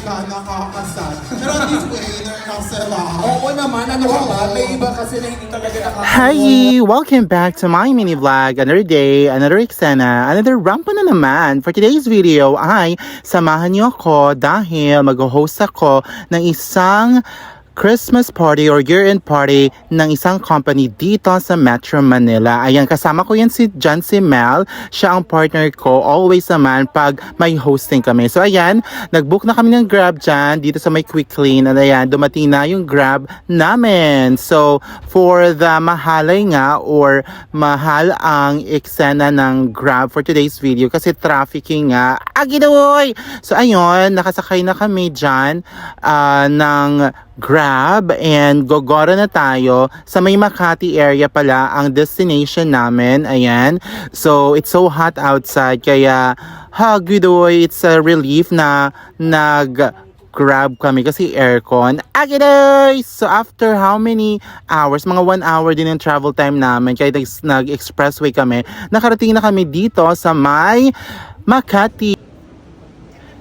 ka, nakakasad. Pero this winner na sila. Oo naman, ano ka ba? May iba kasi na hindi talaga nakakasad. Hi! Welcome back to my mini vlog. Another day, another eksena, another rampa na naman. For today's video ay samahan niyo ako dahil mag-host ako ng isang Christmas party or year-end party ng isang company dito sa Metro Manila. Ayan, kasama ko yan si John C. Mel. Siya ang partner ko always naman pag may hosting kami. So ayan, nag-book na kami ng Grab dyan dito sa may Quick Clean. At ayan, dumating na yung Grab namin. So for the mahalay nga or mahal ang eksena ng Grab for today's video kasi trafficking nga. Agidoy! So ayun, nakasakay na kami dyan ng Grab and gogora na tayo sa may Makati area pala ang destination namin. Ayan. So it's so hot outside kaya hagidoy, it's a relief na Grab kami kasi aircon. Agidoy! So after how many hours? Mga 1 hour din yung travel time namin kaya nag-expressway kami. Nakarating na kami dito sa may Makati.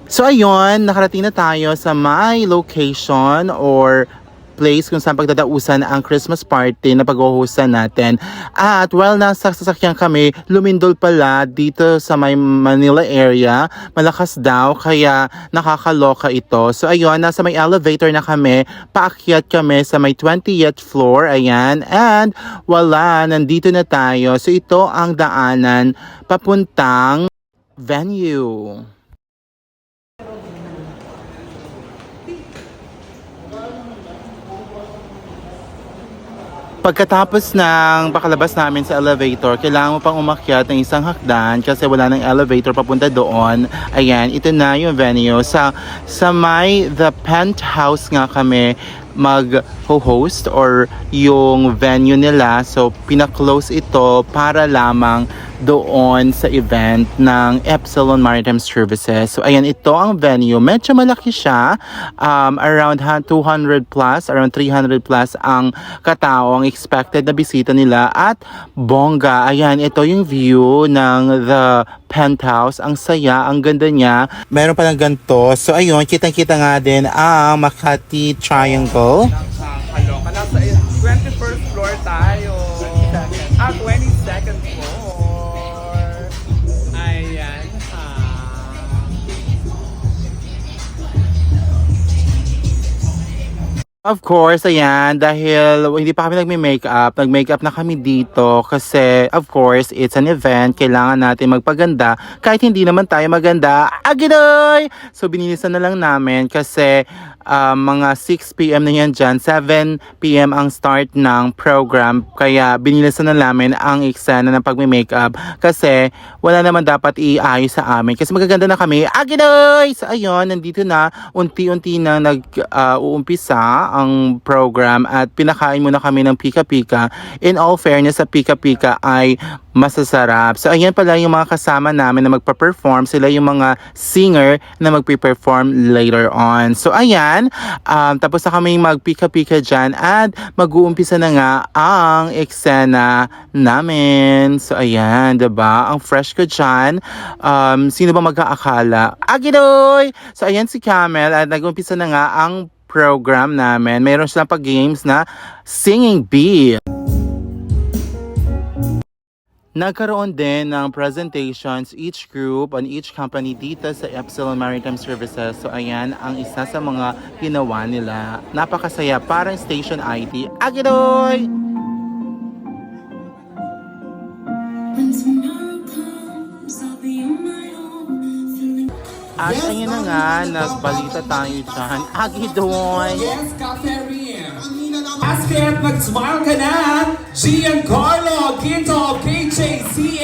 So ayun, nakarating na tayo sa my location or place kung saan pagdadausan ang Christmas party na pag-hosten natin. At while nasa sasakyan kami, lumindol pala dito sa may Manila area. Malakas daw, kaya nakakaloka ito. So ayun, nasa may elevator na kami. Paakyat kami sa may 20th floor. Ayan. And wala, nandito na tayo. So ito ang daanan papuntang venue. Pagkatapos ng pakalabas namin sa elevator, kailangan mo pang umakyat ng isang hakdan kasi wala ng elevator papunta doon. Ayan, ito na yung venue. Sa may The Penthouse nga kami mag-host or yung venue nila. So, pina-close ito para lamang doon sa event ng Epsilon Maritime Services. So, ayan, ito ang venue. Medyo malaki siya. Around 200 plus, around 300 plus ang kataong expected na bisita nila. At bongga, ayan, ito yung view ng The Penthouse. Ang saya, ang ganda niya. Meron palang ganito. So, ayun, kitang-kita nga din ang Makati Triangle. Kaloka, nasa 21st floor tayo. 22nd floor. Ayan ha. Of course, ayan, dahil hindi pa kami nag-makeup na kami dito kasi, of course, it's an event, kailangan natin magpaganda kahit hindi naman tayo maganda. Agidoy! So, binilisan na lang namin kasi mga 6 p.m. na yan dyan, 7 p.m. ang start ng program, kaya binilisan na namin ang eksena ng pag-makeup kasi wala naman dapat iayos sa amin kasi magaganda na kami. Agidoy! So, ayun, nandito na, unti-unti na uumpisa ang program at pinakain muna kami ng pika-pika. In all fairness, sa pika-pika ay masasarap. So ayan pala yung mga kasama namin na magpa-perform. Sila yung mga singer na magpe-perform later on. So ayan, tapos na kami magpika-pika dyan at mag-uumpisa na nga ang eksena namin. So ayan, diba? Ang fresh ko dyan. Sino ba mag-aakala? Agidoy! So ayan si Camel at nag-uumpisa na nga ang program namin. Mayroon silang pag-games na Singing Bee. Nagkaroon din ng presentations each group on each company dito sa Epsilon Maritime Services. So ayan ang isa sa mga ginawa nila. Napakasaya, parang station ID. Agidoy! At ayun na nga, nagbalita tayo dyan. Agidoy! Yes, Catherine. Basket, mag-smile ka na. Giancarlo Quinto, KJCM.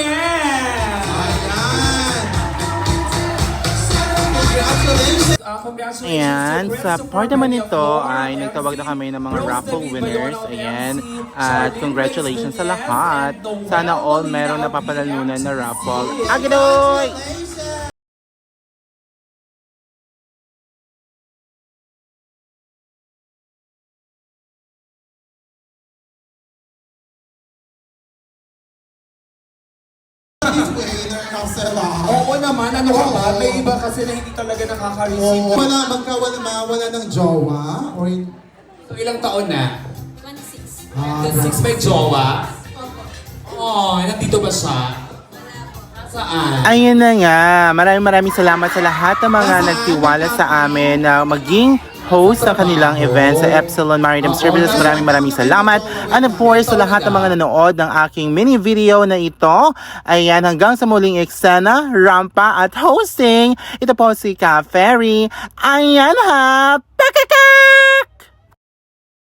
Congratulations. Ayan, sa part naman nito ay nagtawag na kami ng mga raffle winners. Ayan, at congratulations sa lahat. Sana all meron napapalalunan na raffle. Agidoy! this way, they're not sell out. Oo naman, ano ka ba? May iba kasi na hindi talaga nakaka-receive. Oh, wala ng jowa? Or So, ilang taon na? 26. The 6 may jowa? Opo. Oh, nandito ba siya? Saan? Ayun na nga, maraming salamat sa lahat ng mga nagtiwala sa amin na maging host ng kanilang event sa Epsilon Maritime Services. Maraming salamat. And of course, sa lahat ng mga nanood ng aking mini video na ito. Ayan, hanggang sa muling eksena, rampa at hosting. Ito po si Ka Ferry. Ayan ha! Pakaka!